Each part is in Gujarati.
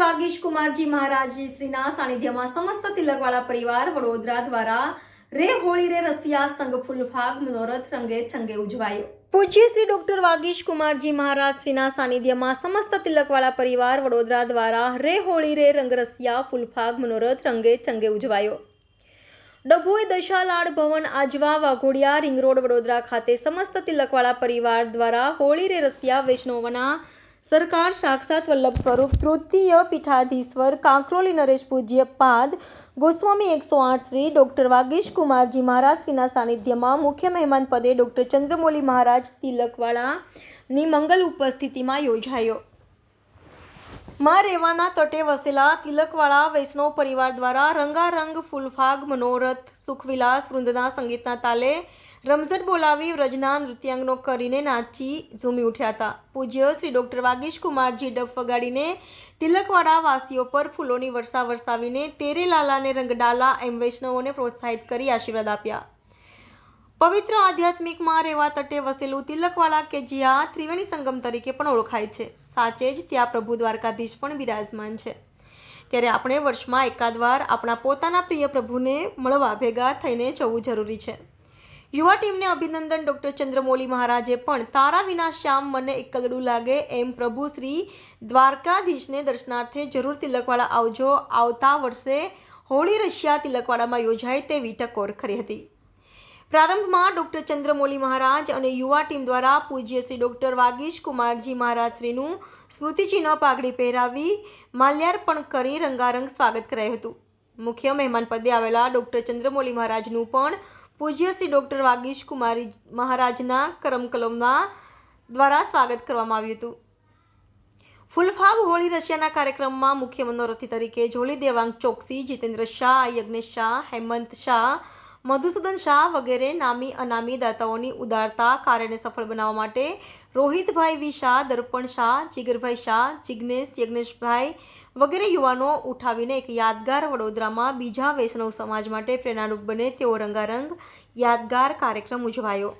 વાગીશ કુમારજી મહારાજ શ્રીના સાનિધ્યમાં સમસ્ત તિલકવાળા પરિવાર વડોદરા દ્વારા રે હોળી રે રસિયા સંઘ ફૂલફાગ મનોરથ રંગે ચંગે ઉજવાયો। પૂજ્ય શ્રી ડોક્ટર વાગીશ કુમારજી મહારાજ શ્રીના સાનિધ્યમાં સમસ્ત તિલકવાળા પરિવાર વડોદરા દ્વારા રે હોળી રે રંગરસિયા ફૂલફાગ મનોરથ રંગે ચંગે ઉજવાયો। ડભોઈ દશાલાડ ભવન આજવા વાઘોડિયા રિંગ રોડ વડોદરા ખાતે સમસ્ત તિલકવાળા પરિવાર દ્વારા હોળી રે રસિયા વૈષ્ણવના સરકાર સાક્ષાત વલ્લભ સ્વરૂપ તૃતીય પીઠાધીશ્વર કાંકરોલી નરેશ પૂજ્ય પાદ ગોસ્વામી 108 શ્રી ડોક્ટર વાગીશ કુમારજી મહારાજ શ્રીના સાનિધ્યમાં મુખ્ય મહેમાન પદે ડોક્ટર ચંદ્રમૌલી મહારાજ તિલકવાળાની મંગલ ઉપસ્થિતિમાં યોજાયો। માં રેવાના તટે વસેલા તિલકવાળા વૈષ્ણવ પરિવાર દ્વારા રંગારંગ ફૂલફાગ મનોરથ સુખવિલાસ વૃંદના સંગીતના તાલે રમઝટ બોલાવી વ્રજના નૃત્યાંગનો કરીને નાચી ઝૂમી ઉઠ્યા હતા। પૂજ્ય શ્રી ડોક્ટર વાગીશ કુમારજી ડફ વગાડીને તિલકવાડા વાસીઓ પર ફૂલોની વર્ષા વરસાવીને તેરે લાલાને રંગ ડાલા એમ વૈષ્ણવોને પ્રોત્સાહિત કરી આશીર્વાદ આપ્યા। પવિત્ર આધ્યાત્મિક માં રેવા તટે વસેલું તિલકવાડા કે જ્યાં ત્રિવેણી સંગમ તરીકે પણ ઓળખાય છે, સાચે જ ત્યાં પ્રભુ દ્વારકાધીશ પણ બિરાજમાન છે। ત્યારે આપણે વર્ષમાં એકાદ વાર આપણા પોતાના પ્રિય પ્રભુને મળવા ભેગા થઈને જવું જરૂરી છે। યુવા ટીમને અભિનંદન। ડોક્ટર ચંદ્રમૌલી મહારાજે પણ તારા વિના શ્યામ મને એકલડું લાગે એમ પ્રભુ શ્રી દ્વારકાધીશને દર્શનાર્થે જરૂર તિલકવાડા આવજો। આવતા વર્ષે હોળી રશિયા તિલકવાડામાં યોજાય તેવી ટકોર કરી હતી। પ્રારંભમાં ડોક્ટર ચંદ્રમૌલી મહારાજ અને યુવા ટીમ દ્વારા પૂજ્ય શ્રી ડોક્ટર વાગીશ કુમારજી મહારાજ શ્રીનું સ્મૃતિચિહ્ન પાઘડી પહેરાવી માલ્યાર્પણ કરી રંગારંગ સ્વાગત કરાયું હતું। મુખ્ય મહેમાન પદે આવેલા ડોક્ટર ચંદ્રમૌલી મહારાજનું પણ પૂજ્ય શ્રી ડોક્ટર વાગીશ કુમારી મહારાજના કરમકલમના દ્વારા સ્વાગત કરવામાં આવ્યું હતું। ફૂલફાગ હોળી રશિયાના કાર્યક્રમમાં મુખ્ય મનોરથી તરીકે જોલી દેવાંગ ચોકસી, જીતેન્દ્ર શાહ, યજ્ઞેશ શાહ, હેમંત શાહ, મધુસૂદન શાહ વગેરે નામી અનામી દાતાઓની ઉદારતા કાર્યને સફળ બનાવવા માટે રોહિતભાઈ વી શાહ, દર્પણ શાહ, જીગરભાઈ શાહ, જિગ્નેશ, યજ્ઞેશભાઈ વગેરે યુવાનો ઉઠાવીને એક યાદગાર વડોદરામાં બીજા વૈષ્ણવ સમાજ માટે પ્રેરણારૂપ બને તેવો રંગારંગ યાદગાર કાર્યક્રમ ઉજવાયો।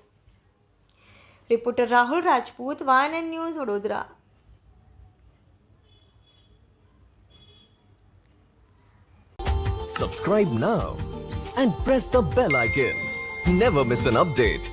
Reporter Rahul Rajput, YNN news, Vadodara. Subscribe now and press the bell icon. Never miss an update.